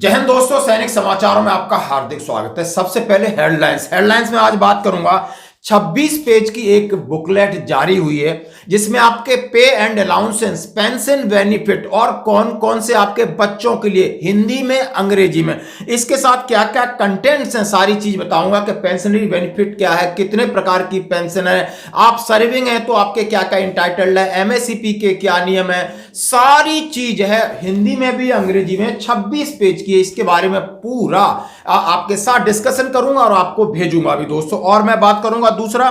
जय हिंद दोस्तों, सैनिक समाचारों में आपका हार्दिक स्वागत है। सबसे पहले हेडलाइंस में आज बात करूंगा। 26 पेज की एक बुकलेट जारी हुई है जिसमें आपके पे एंड अलाउंसेस, पेंशन, बेनिफिट और कौन कौन से आपके बच्चों के लिए हिंदी में, अंग्रेजी में, इसके साथ क्या क्या कंटेंट्स हैं, सारी चीज बताऊंगा कि पेंशनरी बेनिफिट क्या है, कितने प्रकार की पेंशन है, आप सर्विंग है तो आपके क्या क्या इंटाइटल्ड है, एमएससीपी के क्या नियम है, सारी चीज है हिंदी में भी अंग्रेजी में। 26 पेज की है, इसके बारे में पूरा आपके साथ डिस्कशन करूंगा और आपको भेजूंगा भी दोस्तों। और मैं बात करूंगा दूसरा,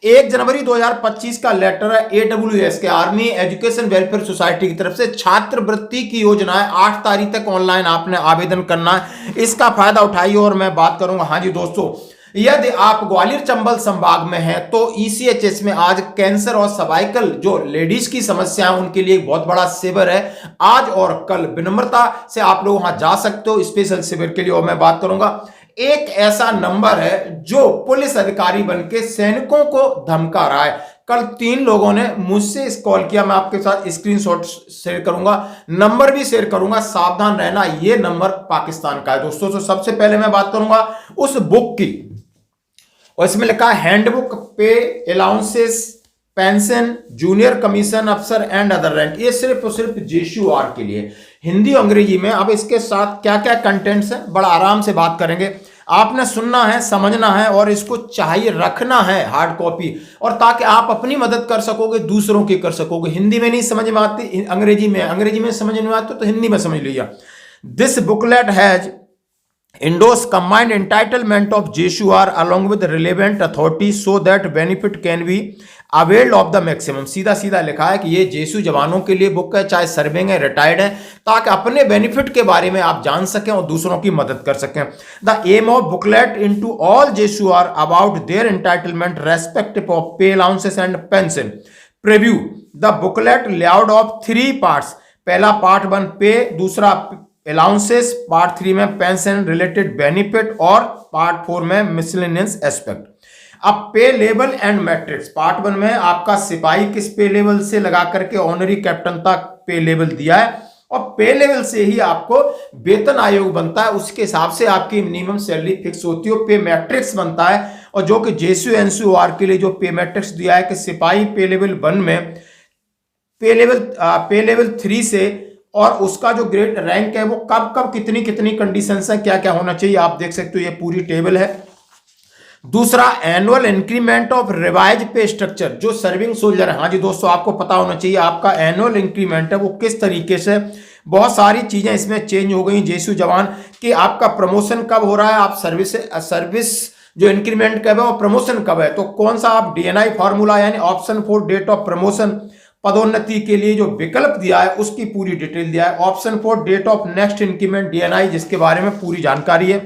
1 जनवरी 2025 का लेटर है AWS के, आर्मी एजुकेशन वेलफेयर सोसाइटी की तरफ से छात्रवृत्ति की योजना है। 8 तारीख तक ऑनलाइन आपने आवेदन करना है, इसका फायदा उठाइए। और मैं बात करूंगा, हाँ जी दोस्तों, यदि आप ग्वालियर चंबल संभाग में हैं तो ECHS में आज कैंसर और सर्वाइकल जो लेडीज की समस्या है उनके लिए एक बहुत बड़ा शिविर है। आज और कल विनम्रता से आप लोग वहां जा सकते हो स्पेशल शिविर के लिए। और मैं बात करूंगा, एक ऐसा नंबर है जो पुलिस अधिकारी बनके सैनिकों को धमका रहा है। कल 3 लोगों ने मुझसे इस कॉल किया, मैं आपके साथ स्क्रीनशॉट शेयर करूंगा, नंबर भी शेयर करूंगा, सावधान रहना, ये नंबर पाकिस्तान का है दोस्तों। तो सबसे पहले मैं बात करूंगा उस बुक की, और इसमें लिखा है हैंडबुक पे अलाउंसेस पेंशन जूनियर कमीशन अफसर एंड अदर रैंक। ये सिर्फ और सिर्फ JSUR के लिए, हिंदी अंग्रेजी में। अब इसके साथ क्या क्या कंटेंट्स हैं बड़ा आराम से बात करेंगे। आपने सुनना है, समझना है और इसको चाहिए रखना है हार्ड कॉपी, और ताकि आप अपनी मदद कर सकोगे, दूसरों की कर सकोगे। हिंदी में नहीं समझ में आती, अंग्रेजी में समझ में आती तो हिंदी में समझ लीजिए। This booklet has endorse combined entitlement of JSUR along with relevant authorities so that benefit can be availed of the maximum। सीधा सीधा लिखा है कि ये JSU जवानों के लिए बुक है, चाहे सर्विंग है, रिटायर्ड है, ताकि अपने बेनिफिट के बारे में आप जान सकें और दूसरों की मदद कर सकें। The aim of booklet into all JSUR about their entitlement respective of pay allowances and pension preview. The booklet layout of 3 parts. पहला पार्ट 1 पे, दूसरा अलाउंसेस, पार्ट 3 में पेंशन रिलेटेड बेनिफिट और पार्ट 4 में मिसलेनियस एस्पेक्ट। अब पे level and matrix, part 1 में आपका सिपाही किस पे लेवल से लगा करके ऑनरी कैप्टन तक पे लेवल दिया है, और पे लेवल से ही आपको वेतन आयोग बनता है, उसके हिसाब से आपकी मिनिमम सैलरी फिक्स होती है। पे मैट्रिक्स बनता है, और जो कि JSU NCOR के लिए जो पे मैट्रिक्स दिया है कि सिपाही पे लेवल 1 में पे लेवल 3 से, और उसका जो ग्रेड रैंक है वो कब कब कितनी कितनी कंडीशंस है, क्या क्या होना चाहिए, आप देख सकते हो, ये पूरी टेबल है। दूसरा, एनुअल इंक्रीमेंट ऑफ रिवाइज पे स्ट्रक्चर, जो सर्विंग सोल्जर है, हाँ जी दोस्तों, आपको पता होना चाहिए आपका एनुअल इंक्रीमेंट है वो किस तरीके से, बहुत सारी चीजें इसमें चेंज हो गई JSU जवान कि आपका प्रमोशन कब हो रहा है, आप सर्विस जो इंक्रीमेंट कब है और प्रमोशन कब है, तो कौन सा आप DNI फॉर्मूला यानी option for date of promotion, पदोन्नति के लिए जो विकल्प दिया है उसकी पूरी डिटेल दिया है। Option for date of next increment DNI, जिसके बारे में पूरी जानकारी है।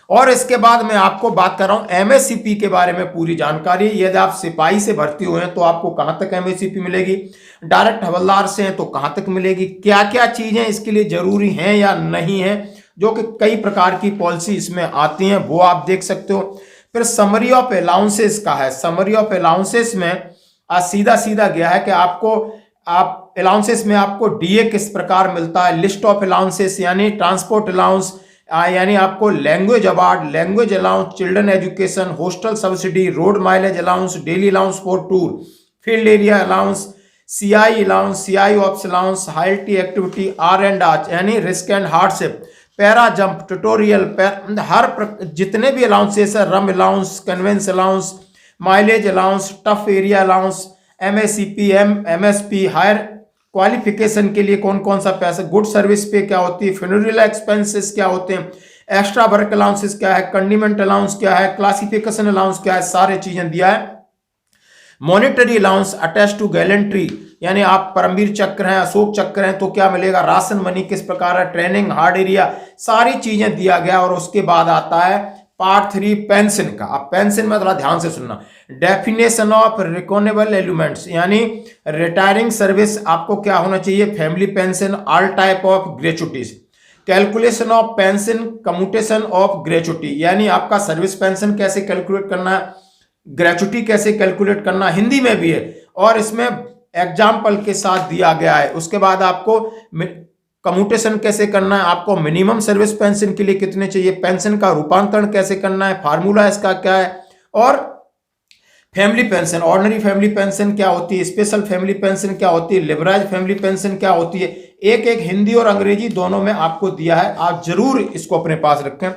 और इसके बाद मैं आपको बात कर रहा हूं MSCP के बारे में पूरी जानकारी। यदि आप सिपाही से भर्ती हुए हैं तो आपको कहां तक MSCP मिलेगी, डायरेक्ट हवलदार से हैं तो कहां तक मिलेगी, क्या क्या चीजें इसके लिए जरूरी हैं या नहीं है, जो कि कई प्रकार की पॉलिसी इसमें आती हैं, वो आप देख सकते हो। फिर समरी ऑफ अलाउंसेस का है। समरी ऑफ अलाउंसेस में सीधा सीधा गया है कि आप अलाउंसेस में आपको DA किस प्रकार मिलता है, लिस्ट ऑफ अलाउंसेस यानी ट्रांसपोर्ट अलाउंस, यानी आपको language award, language allowance, children education, hostel subsidy, road mileage allowance, daily allowance for tour, field area allowance, CI allowance, CI ops allowance, हाइटी एक्टिविटी, R&R यानी risk and hardship, para jump, tutorial, जितने भी allowances है, rum allowance, conveyance allowance, mileage allowance, tough area allowance, MSCP, MSP, higher qualification के लिए कौन कौन सा पैसा, गुड सर्विस पे क्या होती है, फ्यूनरल एक्सपेंसेस क्या होते हैं, एक्स्ट्रा वर्क अलाउंसेस क्या है, कंडीमेंट अलाउंस क्या है, क्लासिफिकेशन अलाउंस क्या है, सारे चीजें दिया है। Monetary allowance attach to gallantry, यानी आप परमवीर चक्र हैं, अशोक चक्र हैं तो क्या मिलेगा, राशन मनी किस प्रकार है, ट्रेनिंग, हार्ड एरिया, सारी चीजें दिया गया। और उसके बाद आता है पार्ट 3 पेंशन का। अब पेंशन में थोड़ा ध्यान से सुनना। डेफिनेशन ऑफ रिकॉनेबल एलिमेंट्स, यानी रिटायरिंग सर्विस आपको क्या होना चाहिए, family pension, all type of gratuities, calculation of pension, commutation of gratuity, यानी आपका सर्विस पेंशन कैसे कैलकुलेट करना है, ग्रेचुटी कैसे कैलकुलेट करना, हिंदी में भी है और इसमें एग्जाम्पल के साथ दिया गया है। उसके बाद आपको कम्यूटेशन कैसे करना है, आपको मिनिमम सर्विस पेंशन के लिए कितने चाहिए, पेंशन का रूपांतरण कैसे करना है, फार्मूला इसका क्या है, और family pension, ordinary family pension क्या होती है, स्पेशल फैमिली पेंशन क्या होती है, लिबराइज फैमिली पेंशन क्या होती है, एक एक हिंदी और अंग्रेजी दोनों में आपको दिया है, आप जरूर इसको अपने पास रखें।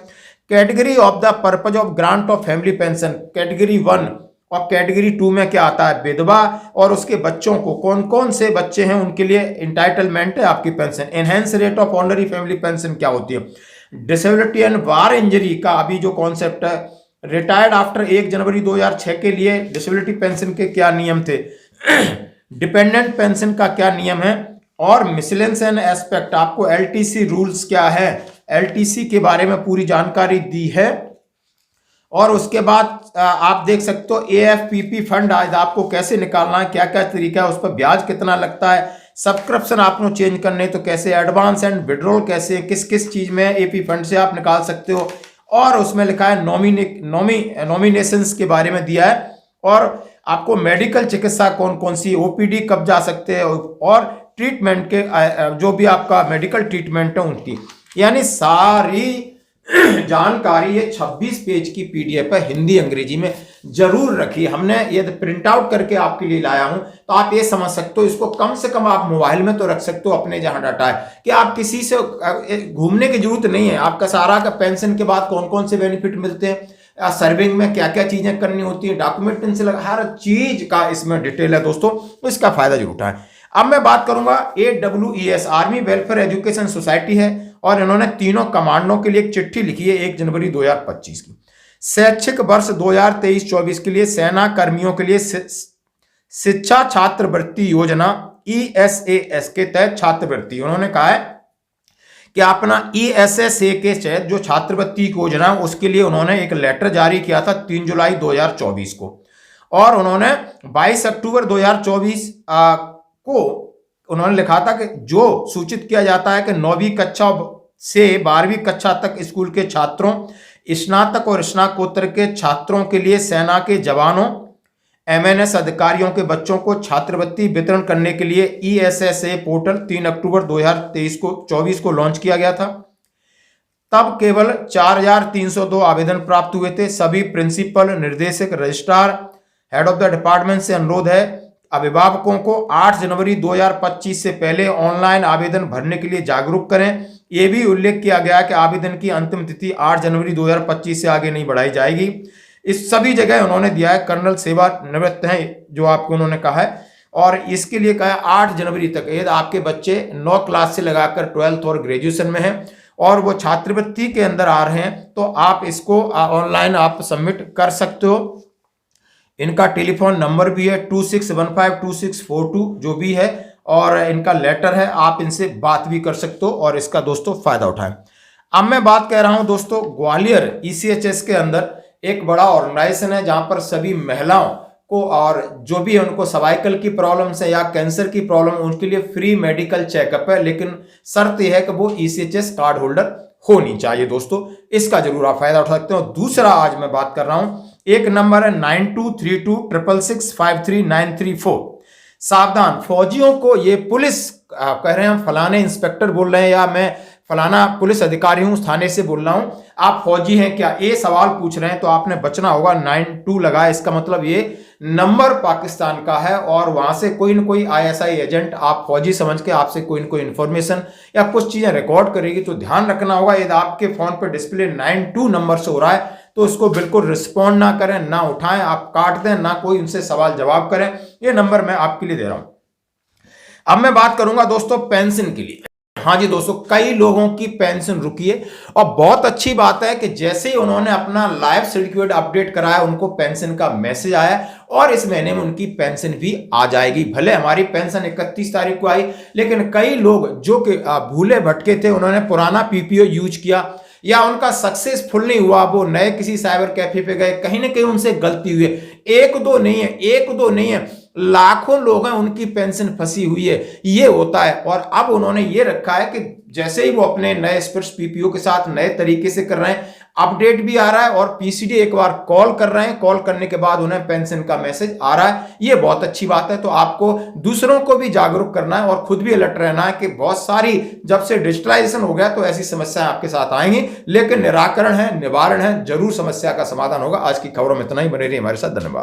Category of the purpose of grant of family pension, category 1 और कैटेगरी 2 में क्या आता है, विधवा और उसके बच्चों को, कौन कौन से बच्चे हैं उनके लिए इंटाइटलमेंट है आपकी pension. Enhance rate of ordinary family pension क्या होती है, डिसेबिलिटी एंड वार इंजरी का अभी जो कॉन्सेप्ट है, रिटायर्ड आफ्टर 1 जनवरी 2006 के लिए डिसेबिलिटी पेंशन के क्या नियम थे, डिपेंडेंट पेंशन का क्या नियम है, और मिसलेंस एंड एस्पेक्ट आपको एलटीसी रूल्स क्या है, एलटीसी के बारे में पूरी जानकारी दी है। और उसके बाद आप देख सकते हो एएफपीपी फंड आज आपको कैसे निकालना है, क्या क्या तरीका है, उस पर ब्याज कितना लगता है, सब्सक्रिप्शन आपको चेंज करने तो कैसे, एडवांस एंड विड्रॉल कैसे, किस किस चीज में एपी फंड से आप निकाल सकते हो, और उसमें लिखा है नॉमिनेशंस के बारे में दिया है, और आपको मेडिकल चिकित्सा कौन कौन सी, ओपीडी कब जा सकते हैं, और ट्रीटमेंट के जो भी आपका मेडिकल ट्रीटमेंट है उनकी, यानी सारी जानकारी ये 26 पेज की पीडीएफ है हिंदी अंग्रेजी में, जरूर रखिए। हमने ये प्रिंट आउट करके आपके लिए लाया हूं, तो आप ये समझ सकते हो, इसको कम से कम आप मोबाइल में तो रख सकते हो अपने जहां डाटा है, कि आप किसी से घूमने की जरूरत नहीं है। आपका सारा का पेंशन के बाद कौन कौन से बेनिफिट मिलते हैं, सर्विंग में क्या क्या चीजें करनी होती है, डॉक्यूमेंट से हर चीज का इसमें डिटेल है दोस्तों, तो इसका फायदा जरूर उठाएं। अब मैं बात करूंगा AWES army welfare education society है, और इन्होंने तीनों कमांडों के लिए एक चिट्ठी लिखी है 1 जनवरी 2025 की। शैक्षिक वर्ष 2023-24 के लिए सेना कर्मियों के लिए शिक्षा छात्रवृत्ति योजना ESAS के तहत छात्रवृत्ति, उन्होंने कहा है कि अपना ESSA के तहत जो छात्रवृत्ति योजना उसके लिए उन्होंने एक लेटर जारी किया था 3 जुलाई 2024 को, और उन्होंने 22 अक्टूबर 2024 को उन्होंने लिखा था कि जो सूचित किया जाता है कि 9वीं कक्षा से 12वीं कक्षा तक स्कूल के छात्रों, स्नातक और स्नातकोत्तर के छात्रों के लिए सेना के जवानों, MNS अधिकारियों के बच्चों को छात्रवृत्ति वितरण करने के लिए ESSA पोर्टल 3 अक्टूबर 2024 को लॉन्च किया गया था। तब केवल 4302 आवेदन प्राप्त हुए थे। सभी प्रिंसिपल, निर्देशक, registrar, head of the department से अनुरोध है अभिभावकों को 8 जनवरी 2025 से पहले ऑनलाइन आवेदन भरने के लिए जागरूक करें। यह भी उल्लेख किया गया कि आवेदन की अंतिम तिथि 8 जनवरी 2025 से आगे नहीं बढ़ाई जाएगी। इस सभी जगह उन्होंने दिया है, कर्नल सेवा निवृत्त हैं जो आपको उन्होंने कहा है, और इसके लिए कहा है 8 जनवरी तक। यदि आपके बच्चे 9 क्लास से लगाकर 12th और ग्रेजुएशन में हैं और वो छात्रवृत्ति के अंदर आ रहे हैं, तो आप इसको ऑनलाइन आप सबमिट कर सकते हो। इनका टेलीफोन नंबर भी है 26152642 जो भी है, और इनका लेटर है, आप इनसे बात भी कर सकते हो और इसका दोस्तों फायदा उठाएं। अब मैं बात कह रहा हूं दोस्तों, ग्वालियर ECHS के अंदर एक बड़ा ऑर्गेनाइजेशन है जहां पर सभी महिलाओं को और जो भी है उनको सर्वाइकल की प्रॉब्लम्स है या कैंसर की प्रॉब्लम, उनके लिए फ्री मेडिकल चेकअप है, लेकिन शर्त यह है कि वो ECHS कार्ड होल्डर होनी चाहिए दोस्तों। इसका जरूर आप फायदा उठा सकते हो। दूसरा आज मैं बात कर रहा हूं, एक नंबर है 923266653934। सावधान, फौजियों को, ये पुलिस कह रहे हैं, फलाने इंस्पेक्टर बोल रहे हैं या मैं फलाना पुलिस अधिकारी हूं थाने से बोल रहा हूं, आप फौजी हैं क्या, ये सवाल पूछ रहे हैं तो आपने बचना होगा। 92 लगाए, इसका मतलब ये नंबर पाकिस्तान का है और वहां से कोई न कोई ISI एजेंट आप फौजी समझ के आपसे कोई न कोई इंफॉर्मेशन या कुछ चीजें रिकॉर्ड करेगी, तो ध्यान रखना होगा। यदि आपके फोन पर डिस्प्ले 92 नंबर से हो रहा है तो उसको बिल्कुल रिस्पॉन्ड ना करें, ना उठाएं, आप काट दें, ना कोई उनसे सवाल जवाब करें। ये नंबर मैं आपके लिए दे रहा हूं। अब मैं बात करूंगा दोस्तों पेंशन के लिए। हाँ जी दोस्तों, कई लोगों की पेंशन रुकी है और बहुत अच्छी बात है कि जैसे ही उन्होंने अपना लाइफ सर्टिफिकेट अपडेट कराया उनको पेंशन का मैसेज आया और इस महीने में उनकी पेंशन भी आ जाएगी। भले हमारी पेंशन 31 तारीख को आई, लेकिन कई लोग जो कि भूले भटके थे, उन्होंने पुराना PPO यूज किया या उनका सक्सेसफुल नहीं हुआ, वो नए किसी साइबर कैफे पे गए, कहीं ना कहीं उनसे गलती हुई है। एक दो नहीं है, लाखों लोग हैं उनकी पेंशन फंसी हुई है, ये होता है। और अब उन्होंने ये रखा है कि जैसे ही वो अपने नए स्पर्श PPO के साथ नए तरीके से कर रहे हैं, अपडेट भी आ रहा है और पीसीडी एक बार कॉल कर रहे हैं, कॉल करने के बाद उन्हें पेंशन का मैसेज आ रहा है। ये बहुत अच्छी बात है। तो आपको दूसरों को भी जागरूक करना है और खुद भी अलर्ट रहना है कि बहुत सारी, जब से डिजिटलाइजेशन हो गया तो ऐसी समस्याएं आपके साथ आएंगी, लेकिन निराकरण है, निवारण है, जरूर समस्या का समाधान होगा। आज की खबरों में इतना ही। बने रहिए हमारे साथ। धन्यवाद।